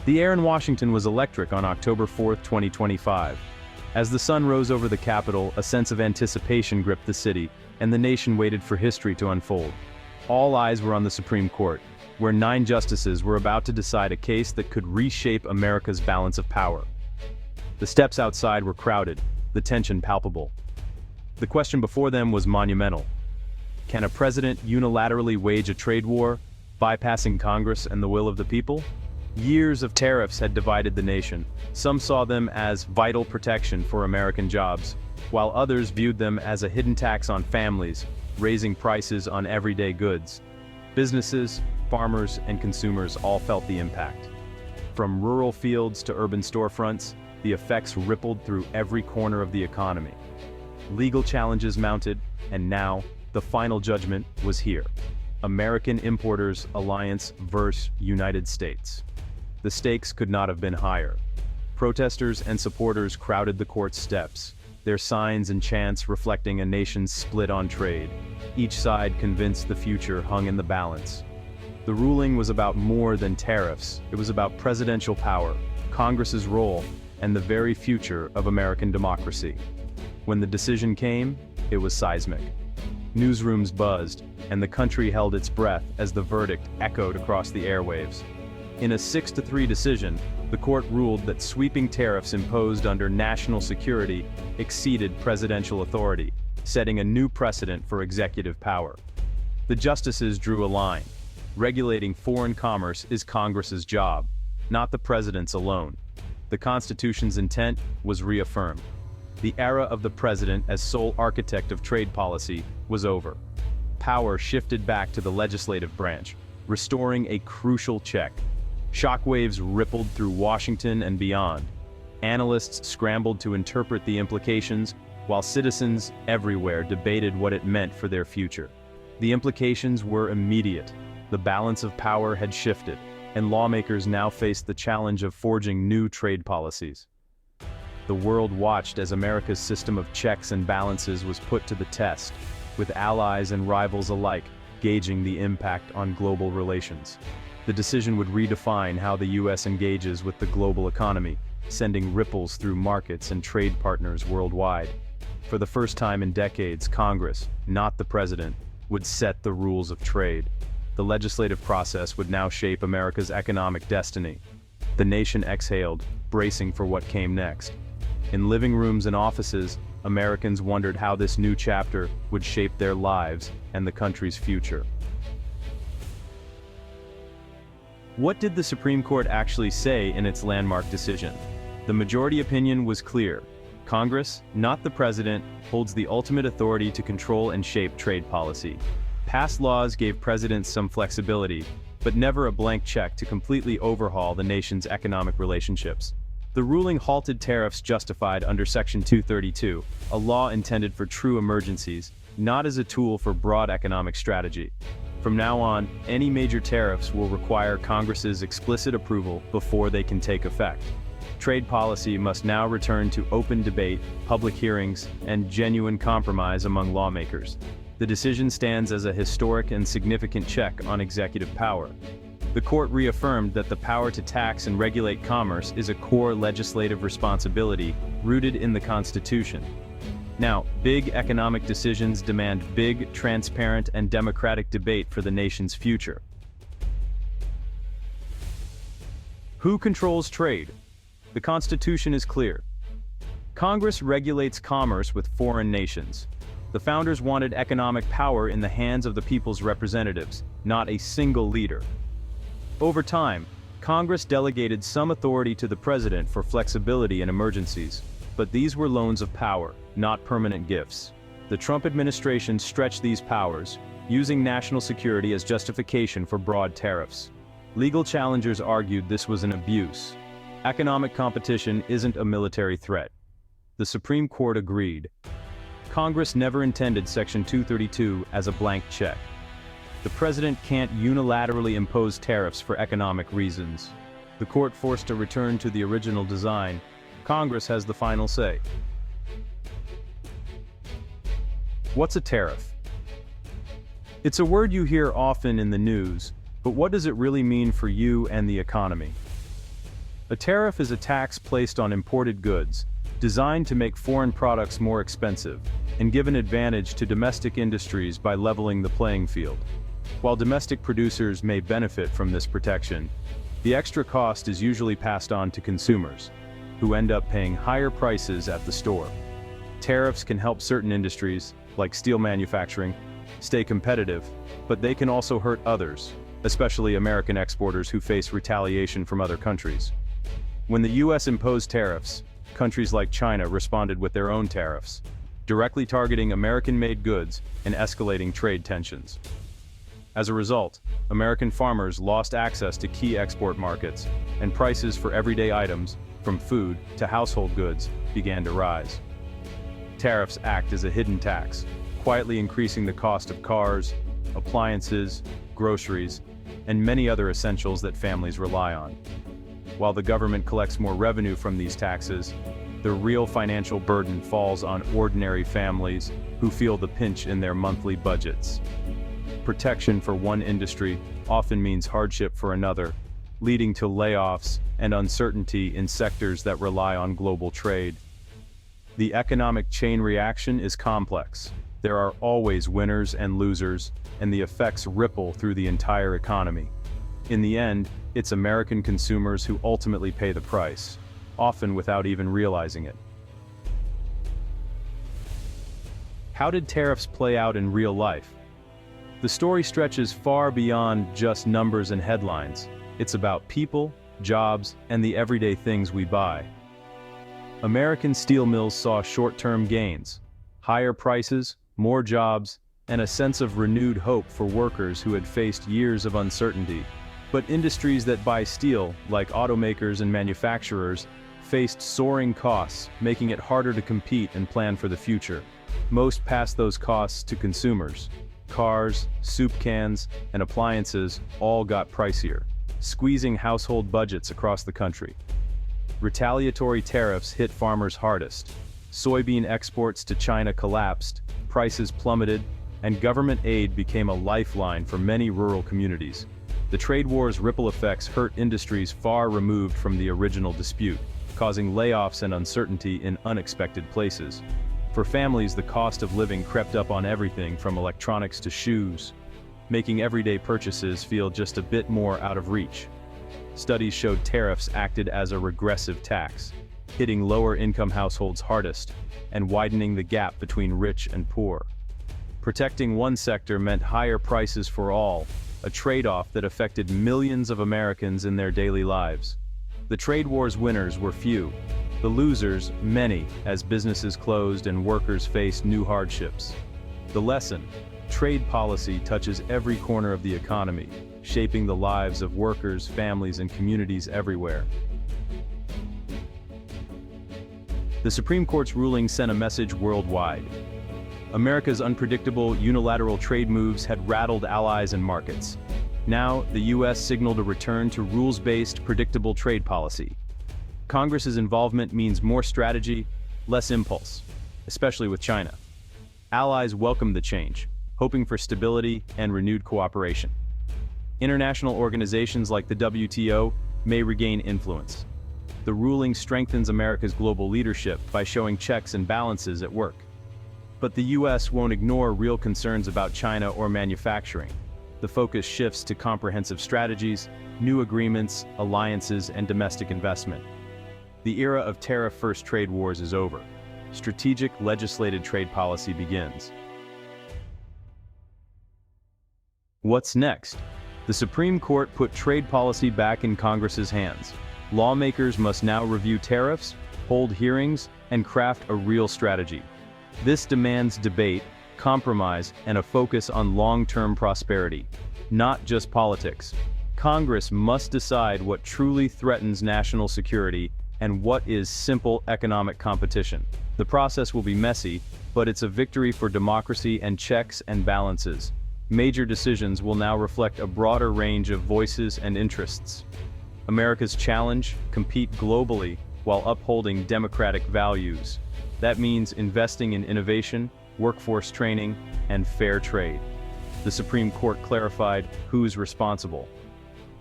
The air in Washington was electric on October 4, 2025. As the sun rose over the Capitol, a sense of anticipation gripped the city, and the nation waited for history to unfold. All eyes were on the Supreme Court, where 9 justices were about to decide a case that could reshape America's balance of power. The steps outside were crowded, the tension palpable. The question before them was monumental. Can a president unilaterally wage a trade war, bypassing Congress and the will of the people? Years of tariffs had divided the nation. Some saw them as vital protection for American jobs, while others viewed them as a hidden tax on families, raising prices on everyday goods. Businesses, farmers, and consumers all felt the impact. From rural fields to urban storefronts, the effects rippled through every corner of the economy. Legal challenges mounted, and now, the final judgment was here. American Importers Alliance vs. United States. The stakes could not have been higher. Protesters and supporters crowded the court's steps, their signs and chants reflecting a nation's split on trade. Each side convinced the future hung in the balance. The ruling was about more than tariffs. It was about presidential power, Congress's role, and the very future of American democracy. When the decision came, it was seismic. Newsrooms buzzed, and the country held its breath as the verdict echoed across the airwaves. In a 6-3 decision, the court ruled that sweeping tariffs imposed under national security exceeded presidential authority, setting a new precedent for executive power. The justices drew a line. Regulating foreign commerce is Congress's job, not the president's alone. The Constitution's intent was reaffirmed. The era of the president as sole architect of trade policy was over. Power shifted back to the legislative branch, restoring a crucial check. Shockwaves rippled through Washington and beyond. Analysts scrambled to interpret the implications, while citizens everywhere debated what it meant for their future. The implications were immediate. The balance of power had shifted, and lawmakers now faced the challenge of forging new trade policies. The world watched as America's system of checks and balances was put to the test, with allies and rivals alike gauging the impact on global relations. The decision would redefine how the U.S. engages with the global economy, sending ripples through markets and trade partners worldwide. For the first time in decades, Congress, not the president, would set the rules of trade. The legislative process would now shape America's economic destiny. The nation exhaled, bracing for what came next. In living rooms and offices, Americans wondered how this new chapter would shape their lives and the country's future. What did the Supreme Court actually say in its landmark decision? The majority opinion was clear. Congress, not the president, holds the ultimate authority to control and shape trade policy. Past laws gave presidents some flexibility, but never a blank check to completely overhaul the nation's economic relationships. The ruling halted tariffs justified under Section 232, a law intended for true emergencies, not as a tool for broad economic strategy. From now on, any major tariffs will require Congress's explicit approval before they can take effect. Trade policy must now return to open debate, public hearings, and genuine compromise among lawmakers. The decision stands as a historic and significant check on executive power. The court reaffirmed that the power to tax and regulate commerce is a core legislative responsibility rooted in the Constitution. Now, big economic decisions demand big, transparent, and democratic debate for the nation's future. Who controls trade? The Constitution is clear. Congress regulates commerce with foreign nations. The founders wanted economic power in the hands of the people's representatives, not a single leader. Over time, Congress delegated some authority to the president for flexibility in emergencies, but these were loans of power, not permanent gifts. The Trump administration stretched these powers, using national security as justification for broad tariffs. Legal challengers argued this was an abuse. Economic competition isn't a military threat. The Supreme Court agreed. Congress never intended Section 232 as a blank check. The president can't unilaterally impose tariffs for economic reasons. The court forced a return to the original design. Congress has the final say. What's a tariff? It's a word you hear often in the news, but what does it really mean for you and the economy? A tariff is a tax placed on imported goods, designed to make foreign products more expensive, and give an advantage to domestic industries by leveling the playing field. While domestic producers may benefit from this protection, the extra cost is usually passed on to consumers, who end up paying higher prices at the store. Tariffs can help certain industries, like steel manufacturing, stay competitive, but they can also hurt others, especially American exporters who face retaliation from other countries. When the US imposed tariffs, countries like China responded with their own tariffs, directly targeting American-made goods and escalating trade tensions. As a result, American farmers lost access to key export markets, and prices for everyday items, from food to household goods, began to rise. Tariffs act as a hidden tax, quietly increasing the cost of cars, appliances, groceries, and many other essentials that families rely on. While the government collects more revenue from these taxes, the real financial burden falls on ordinary families who feel the pinch in their monthly budgets. Protection for one industry often means hardship for another, leading to layoffs and uncertainty in sectors that rely on global trade. The economic chain reaction is complex. There are always winners and losers, and the effects ripple through the entire economy. In the end, it's American consumers who ultimately pay the price, often without even realizing it. How did tariffs play out in real life? The story stretches far beyond just numbers and headlines. It's about people, jobs, and the everyday things we buy. American steel mills saw short-term gains, higher prices, more jobs, and a sense of renewed hope for workers who had faced years of uncertainty. But industries that buy steel, like automakers and manufacturers, faced soaring costs, making it harder to compete and plan for the future. Most passed those costs to consumers. Cars, soup cans, and appliances all got pricier, squeezing household budgets across the country. Retaliatory tariffs hit farmers hardest. Soybean exports to China collapsed, prices plummeted, and government aid became a lifeline for many rural communities. The trade war's ripple effects hurt industries far removed from the original dispute, causing layoffs and uncertainty in unexpected places. For families, the cost of living crept up on everything from electronics to shoes, making everyday purchases feel just a bit more out of reach. Studies showed tariffs acted as a regressive tax, hitting lower-income households hardest and widening the gap between rich and poor. Protecting one sector meant higher prices for all, a trade-off that affected millions of Americans in their daily lives. The trade war's winners were few. The losers, many, as businesses closed and workers faced new hardships. The lesson: trade policy touches every corner of the economy, shaping the lives of workers, families, and communities everywhere. The Supreme Court's ruling sent a message worldwide. America's unpredictable, unilateral trade moves had rattled allies and markets. Now, the U.S. signaled a return to rules-based, predictable trade policy. Congress's involvement means more strategy, less impulse, especially with China. Allies welcomed the change, hoping for stability and renewed cooperation. International organizations like the WTO may regain influence. The ruling strengthens America's global leadership by showing checks and balances at work. But the U.S. won't ignore real concerns about China or manufacturing. The focus shifts to comprehensive strategies, new agreements, alliances, and domestic investment. The era of tariff-first trade wars is over. Strategic, legislated trade policy begins. What's next? The Supreme Court put trade policy back in Congress's hands. Lawmakers must now review tariffs, hold hearings, and craft a real strategy. This demands debate, compromise, and a focus on long-term prosperity, not just politics. Congress must decide what truly threatens national security and what is simple economic competition. The process will be messy, but it's a victory for democracy and checks and balances. Major decisions will now reflect a broader range of voices and interests. America's challenge: compete globally while upholding democratic values. That means investing in innovation, workforce training, and fair trade. The Supreme Court clarified who's responsible.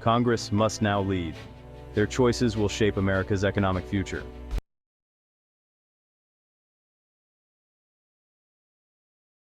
Congress must now lead. Their choices will shape America's economic future.